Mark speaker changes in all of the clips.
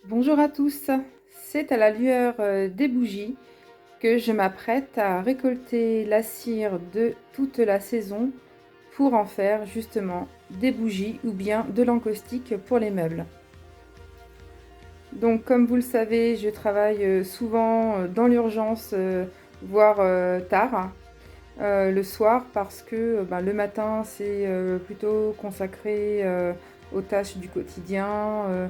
Speaker 1: Bonjour à tous, c'est à la lueur des bougies que je m'apprête à récolter la cire de toute la saison pour en faire justement des bougies ou bien de l'encaustique pour les meubles. Donc comme vous le savez, je travaille souvent dans l'urgence, voire tard, le soir parce que le matin c'est plutôt consacré aux tâches du quotidien,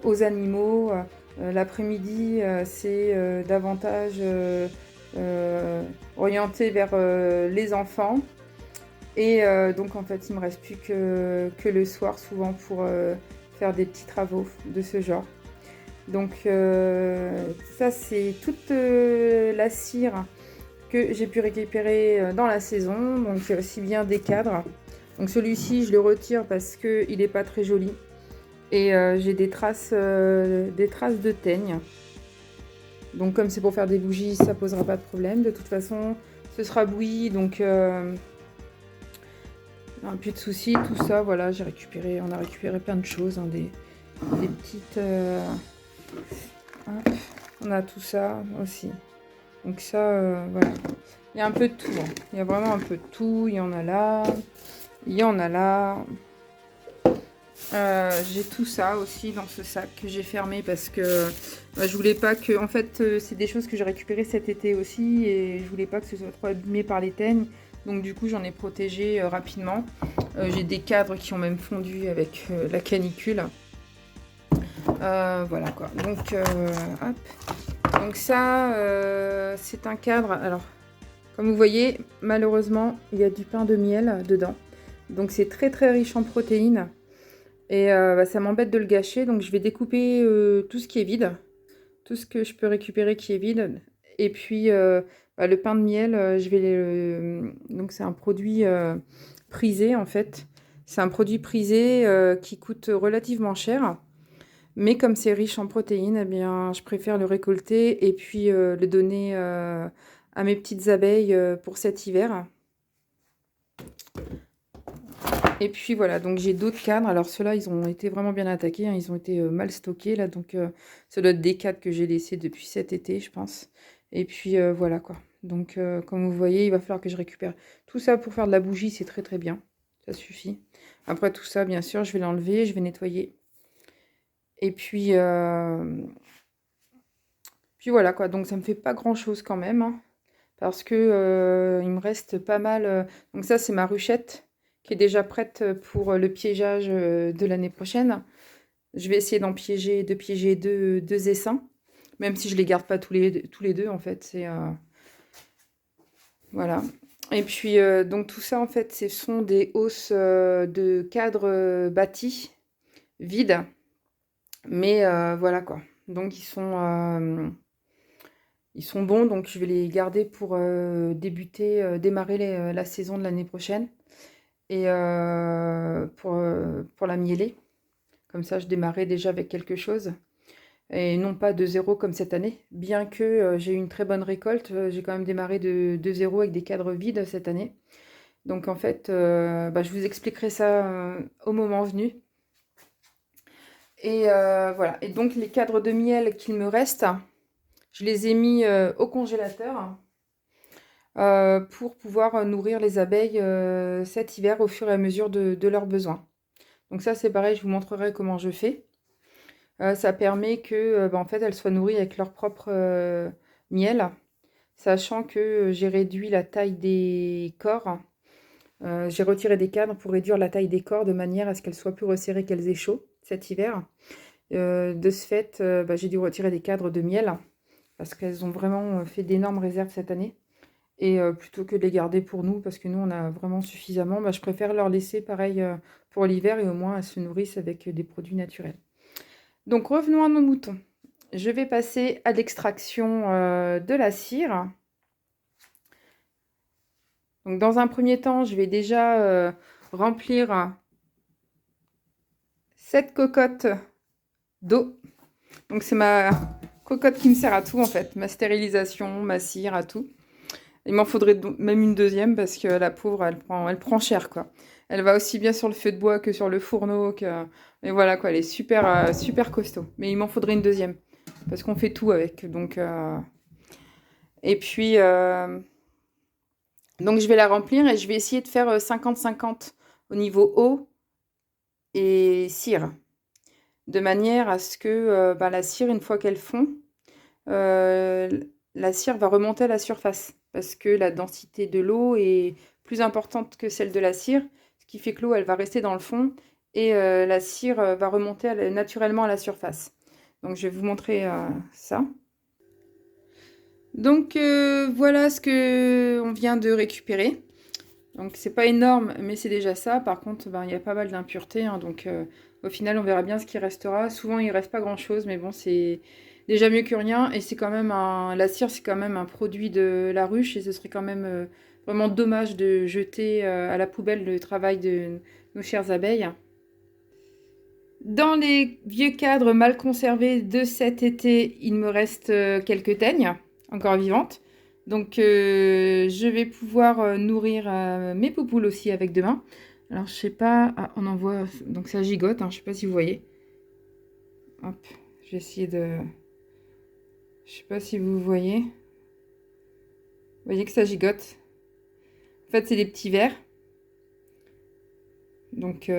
Speaker 1: aux animaux. L'après-midi c'est davantage orienté vers les enfants. Et donc en fait il me reste plus que le soir souvent pour faire des petits travaux de ce genre. Donc ça c'est toute la cire que j'ai pu récupérer dans la saison. Donc il y a aussi bien des cadres. Donc celui-ci je le retire parce qu'il n'est pas très joli. Et j'ai des traces de teigne. Donc comme c'est pour faire des bougies, ça posera pas de problème. De toute façon, ce sera bouilli, donc plus de soucis. Tout ça, voilà, on a récupéré plein de choses, hein, des petites. Hop, on a tout ça aussi. Donc ça, voilà. Il y a un peu de tout. Hein. Il y a vraiment un peu de tout. Il y en a là. Il y en a là. J'ai tout ça aussi dans ce sac que j'ai fermé parce que je voulais pas que... En fait, c'est des choses que j'ai récupérées cet été aussi et je voulais pas que ce soit trop abîmé par les teignes. Donc du coup, j'en ai protégé rapidement. J'ai des cadres qui ont même fondu avec la canicule. Voilà quoi. Donc, hop. Donc ça, c'est un cadre. Alors, comme vous voyez, malheureusement, il y a du pain de miel dedans. Donc c'est très très riche en protéines. Et ça m'embête de le gâcher, donc je vais découper tout ce qui est vide, tout ce que je peux récupérer qui est vide. Et puis le pain de miel, donc c'est un produit prisé en fait. C'est un produit prisé qui coûte relativement cher. Mais comme c'est riche en protéines, eh bien, je préfère le récolter et puis le donner à mes petites abeilles pour cet hiver. Et puis voilà, donc j'ai d'autres cadres. Alors ceux-là, ils ont été vraiment bien attaqués, hein. Ils ont été mal stockés là. Donc ça doit être des cadres que j'ai laissés depuis cet été, je pense. Et puis voilà quoi. Donc comme vous voyez, il va falloir que je récupère tout ça pour faire de la bougie. C'est très très bien. Ça suffit. Après tout ça, bien sûr, je vais l'enlever, je vais nettoyer. Et puis voilà quoi. Donc ça me fait pas grand-chose quand même, hein, parce que il me reste pas mal. Donc ça, c'est ma ruchette qui est déjà prête pour le piégeage de l'année prochaine. Je vais essayer de piéger deux essaims, même si je les garde pas tous les deux en fait. C'est voilà. Et puis donc tout ça en fait, ce sont des hausses de cadres bâtis vides, mais voilà quoi. Donc ils sont bons, donc je vais les garder pour démarrer la saison de l'année prochaine et pour la mieler. Comme ça, je démarrais déjà avec quelque chose et non pas de zéro comme cette année. Bien que j'ai eu une très bonne récolte, j'ai quand même démarré de zéro avec des cadres vides cette année. Donc en fait, je vous expliquerai ça au moment venu. Et voilà. Et donc les cadres de miel qu'il me reste, je les ai mis au congélateur pour pouvoir nourrir les abeilles cet hiver au fur et à mesure de leurs besoins. Donc ça, c'est pareil, je vous montrerai comment je fais. Ça permet que, en fait, elles soient nourries avec leur propre miel, sachant que j'ai réduit la taille des corps. J'ai retiré des cadres pour réduire la taille des corps de manière à ce qu'elles soient plus resserrées, qu'elles aient chaud cet hiver. De ce fait, j'ai dû retirer des cadres de miel parce qu'elles ont vraiment fait d'énormes réserves cette année. Et plutôt que de les garder pour nous, parce que nous, on a vraiment suffisamment, je préfère leur laisser pareil pour l'hiver et au moins elles se nourrissent avec des produits naturels. Donc revenons à nos moutons. Je vais passer à l'extraction de la cire. Donc dans un premier temps, je vais déjà remplir cette cocotte d'eau. Donc c'est ma cocotte qui me sert à tout en fait, ma stérilisation, ma cire, à tout. Il m'en faudrait même une deuxième parce que la pauvre, elle prend cher quoi. Elle va aussi bien sur le feu de bois que sur le fourneau. Mais voilà, quoi, elle est super, super costaud. Mais il m'en faudrait une deuxième. Parce qu'on fait tout avec. Et puis, donc je vais la remplir et je vais essayer de faire 50-50 au niveau eau et cire. De manière à ce que la cire, une fois qu'elle fond, euh, la cire va remonter à la surface. Parce que la densité de l'eau est plus importante que celle de la cire. Ce qui fait que l'eau, elle va rester dans le fond. Et la cire va remonter naturellement à la surface. Donc je vais vous montrer ça. Donc voilà ce que on vient de récupérer. Donc c'est pas énorme, mais c'est déjà ça. Par contre, il y a pas mal d'impuretés, hein, donc au final, on verra bien ce qui restera. Souvent, il reste pas grand-chose, mais bon, c'est déjà mieux que rien. Et c'est quand même la cire, c'est quand même un produit de la ruche, et ce serait quand même vraiment dommage de jeter à la poubelle le travail de nos chères abeilles. Dans les vieux cadres mal conservés de cet été, il me reste quelques teignes encore vivantes. Donc je vais pouvoir nourrir mes poupoules aussi avec demain. Alors je sais pas, ah, on en voit, donc ça gigote, hein, je sais pas si vous voyez. Hop, je vais essayer de... Je sais pas si vous voyez. Vous voyez que ça gigote. En fait c'est des petits vers. Donc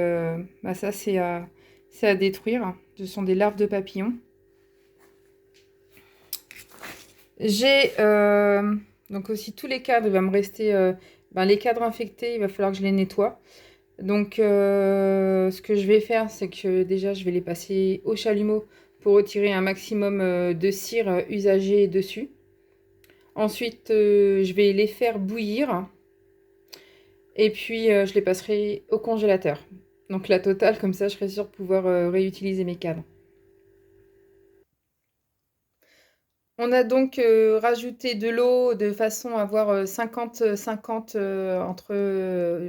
Speaker 1: ça c'est à détruire. Ce sont des larves de papillons. J'ai donc aussi tous les cadres, il va me rester les cadres infectés, il va falloir que je les nettoie. Donc ce que je vais faire, c'est que déjà je vais les passer au chalumeau pour retirer un maximum de cire usagée dessus. Ensuite, je vais les faire bouillir et puis je les passerai au congélateur. Donc la totale, comme ça je serai sûre de pouvoir réutiliser mes cadres. On a donc rajouté de l'eau de façon à avoir 50-50 entre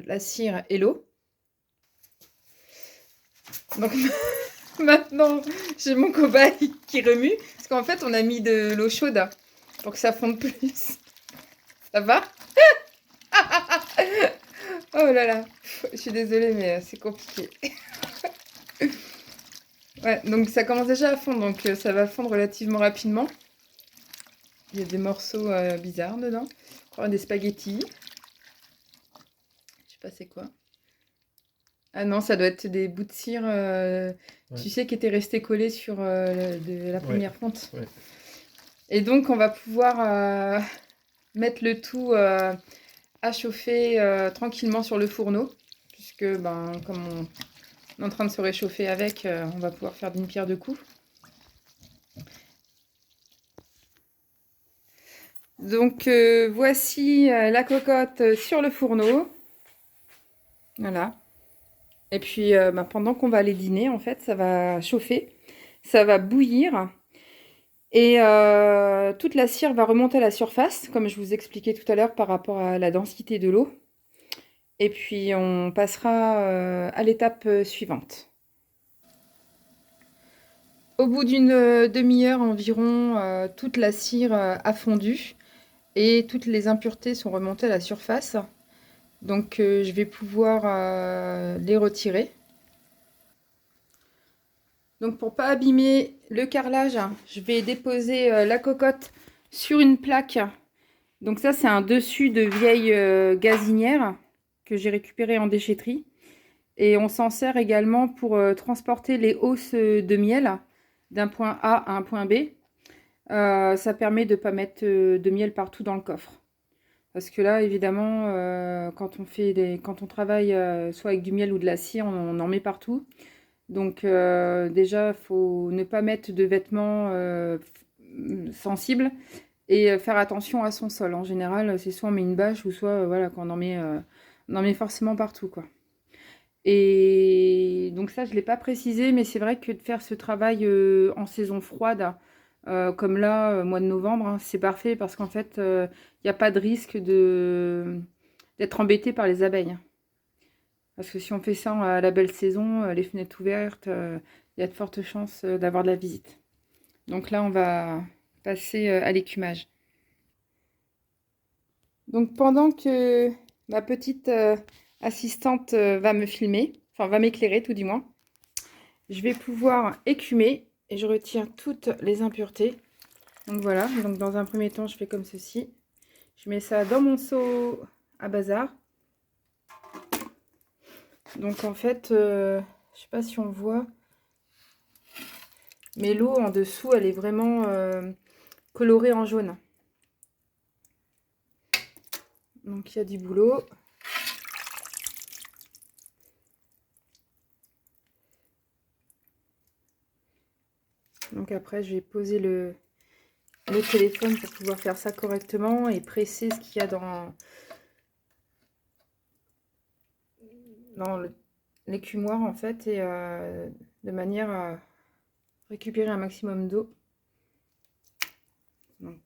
Speaker 1: la cire et l'eau. Donc maintenant, j'ai mon cobaye qui remue. Parce qu'en fait, on a mis de l'eau chaude pour que ça fonde plus. Ça va? Oh là là, je suis désolée, mais c'est compliqué. Ouais, donc ça commence déjà à fondre, donc ça va fondre relativement rapidement. Il y a des morceaux bizarres dedans. Je crois des spaghettis. Je sais pas c'est quoi. Ah non, ça doit être des bouts de cire,
Speaker 2: Ouais.
Speaker 1: tu sais, qui étaient restés collés sur de la
Speaker 2: Ouais,
Speaker 1: première fonte.
Speaker 2: ouais.
Speaker 1: Et donc, on va pouvoir mettre le tout à chauffer tranquillement sur le fourneau, puisque comme on est en train de se réchauffer avec, on va pouvoir faire d'une pierre deux coups. Donc, voici la cocotte sur le fourneau. Voilà. Et puis, pendant qu'on va aller dîner, en fait, ça va chauffer, ça va bouillir. Et toute la cire va remonter à la surface, comme je vous expliquais tout à l'heure par rapport à la densité de l'eau. Et puis on passera à l'étape suivante. Au bout d'une demi-heure environ, toute la cire a fondu et toutes les impuretés sont remontées à la surface. Donc je vais pouvoir les retirer. Donc pour pas abîmer le carrelage, je vais déposer la cocotte sur une plaque. Donc ça c'est un dessus de vieille gazinière que j'ai récupéré en déchetterie. Et on s'en sert également pour transporter les hausses de miel d'un point A à un point B. Ça permet de ne pas mettre de miel partout dans le coffre. Parce que là, évidemment, quand on travaille soit avec du miel ou de la cire, on en met partout. Donc déjà, il faut ne pas mettre de vêtements sensibles et faire attention à son sol. En général, c'est soit on met une bâche ou soit voilà, qu'on on en met forcément partout, quoi. Et donc ça, je ne l'ai pas précisé, mais c'est vrai que de faire ce travail en saison froide, comme là, mois de novembre, hein, c'est parfait parce qu'en fait, il n'y a pas de risque d'être embêté par les abeilles. Parce que si on fait ça à la belle saison, les fenêtres ouvertes, il y a de fortes chances d'avoir de la visite. Donc là, on va passer à l'écumage. Donc pendant que ma petite assistante va me filmer, enfin va m'éclairer tout du moins. Je vais pouvoir écumer et je retire toutes les impuretés. Donc voilà, donc dans un premier temps, je fais comme ceci. Je mets ça dans mon seau à bazar. Donc en fait, je sais pas si on voit, mais l'eau en dessous, elle est vraiment colorée en jaune. Donc il y a du boulot. Donc après, je vais poser le téléphone pour pouvoir faire ça correctement et presser ce qu'il y a dans l'écumoire en fait, et de manière à récupérer un maximum d'eau. Donc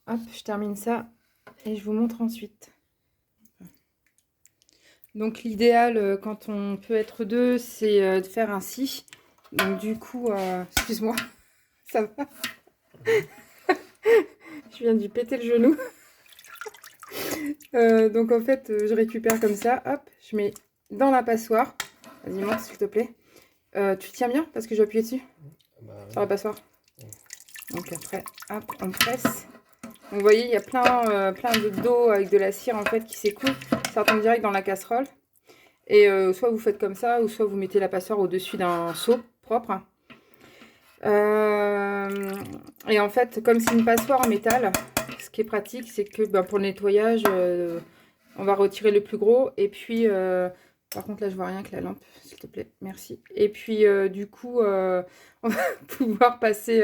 Speaker 1: hop, je termine ça et je vous montre ensuite. Donc l'idéal quand on peut être deux, c'est de faire ainsi. Donc du coup, excuse-moi, ça va. Je viens de péter le genou. Donc en fait, je récupère comme ça, hop, je mets dans la passoire. Vas-y, monte s'il te plaît. Tu tiens bien parce que je vais appuyer dessus sur la passoire. Donc après, hop, on presse. Donc vous voyez, il y a plein d'eau avec de la cire en fait qui s'écoule. Ça retombe direct dans la casserole. Et soit vous faites comme ça, ou soit vous mettez la passoire au-dessus d'un seau propre. Et en fait, comme c'est une passoire en métal, ce qui est pratique, c'est que pour le nettoyage, on va retirer le plus gros. Et puis, par contre, là, je vois rien que la lampe, s'il te plaît. Merci. Et puis, du coup, on va pouvoir passer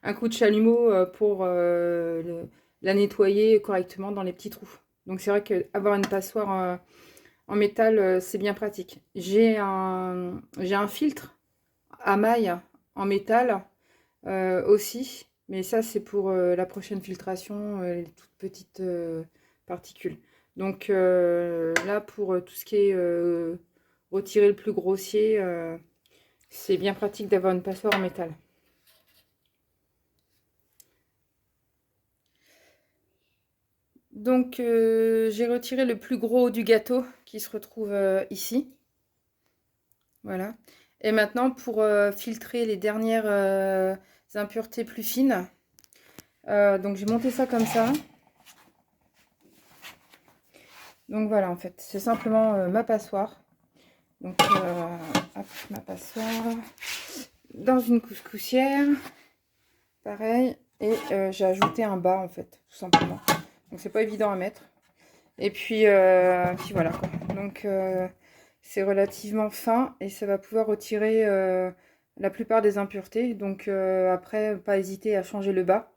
Speaker 1: un coup de chalumeau pour la nettoyer correctement dans les petits trous. Donc, c'est vrai qu'avoir une passoire en métal, c'est bien pratique. J'ai un filtre à maille en métal aussi. Mais ça, c'est pour la prochaine filtration, les toutes petites particules. Donc là, pour tout ce qui est retirer le plus grossier, c'est bien pratique d'avoir une passoire en métal. Donc j'ai retiré le plus gros du gâteau qui se retrouve ici. Voilà. Et maintenant, pour filtrer les dernières impuretés plus fines, donc j'ai monté ça comme ça. Donc voilà, en fait, c'est simplement ma passoire. Donc, hop, ma passoire dans une couscoussière, pareil. Et j'ai ajouté un bas, en fait, tout simplement. Donc, c'est pas évident à mettre. Et puis voilà, quoi. Donc, c'est relativement fin et ça va pouvoir retirer la plupart des impuretés. Donc, après, pas hésiter à changer le bas.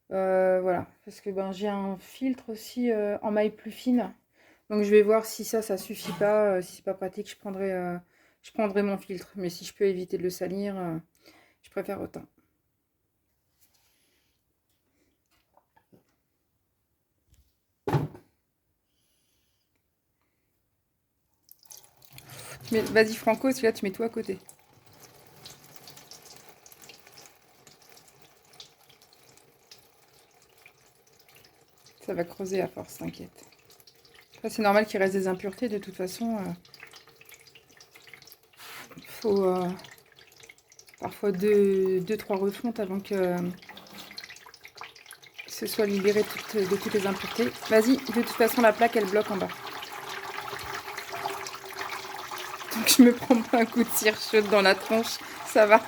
Speaker 1: Voilà, parce que j'ai un filtre aussi en maille plus fine. Donc je vais voir si ça suffit pas. Si c'est pas pratique, je prendrai mon filtre. Mais si je peux éviter de le salir, je préfère autant. Mais vas-y Franco, celui-là tu mets tout à côté. Ça va creuser à force, t'inquiète. Après c'est normal qu'il reste des impuretés de toute façon. Il faut parfois deux, trois refontes avant que ce soit libéré de toutes les impuretés. Vas-y, de toute façon la plaque elle bloque en bas. Donc je me prends pas un coup de cire chaude dans la tronche, ça va.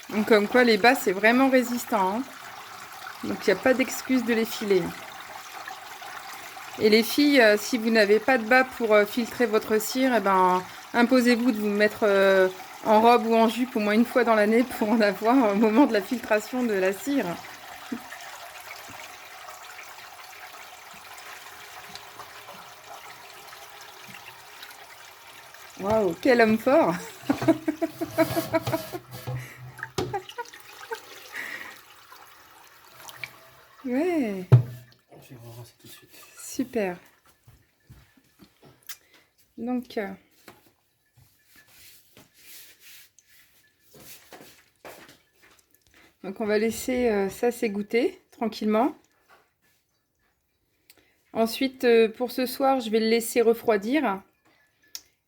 Speaker 1: Donc comme quoi les bas c'est vraiment résistant, hein. Donc il n'y a pas d'excuse de les filer. Et les filles, si vous n'avez pas de bas pour filtrer votre cire, eh ben, imposez-vous de vous mettre en robe ou en jupe au moins une fois dans l'année pour en avoir au moment de la filtration de la cire. Waouh, quel homme fort! Ouais,
Speaker 2: Je vais relancer tout de suite.
Speaker 1: super. Donc, Donc on va laisser ça s'égoutter tranquillement. Ensuite, pour ce soir, je vais le laisser refroidir.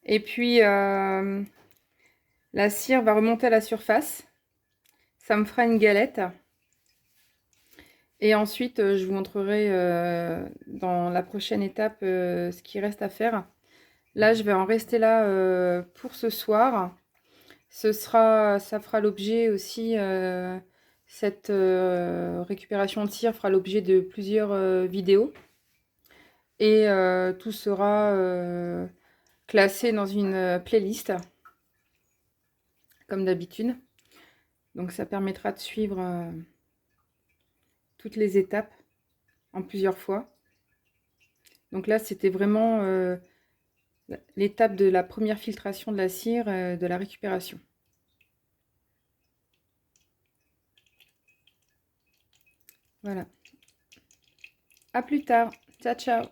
Speaker 1: Et puis, la cire va remonter à la surface. Ça me fera une galette. Et ensuite, je vous montrerai dans la prochaine étape ce qu'il reste à faire. Là, je vais en rester là pour ce soir. Ça fera l'objet aussi, cette récupération de cire fera l'objet de plusieurs vidéos. Et tout sera classé dans une playlist, comme d'habitude. Donc ça permettra de suivre toutes les étapes en plusieurs fois. Donc là, c'était vraiment l'étape de la première filtration de la cire, de la récupération. Voilà. À plus tard. Ciao, ciao.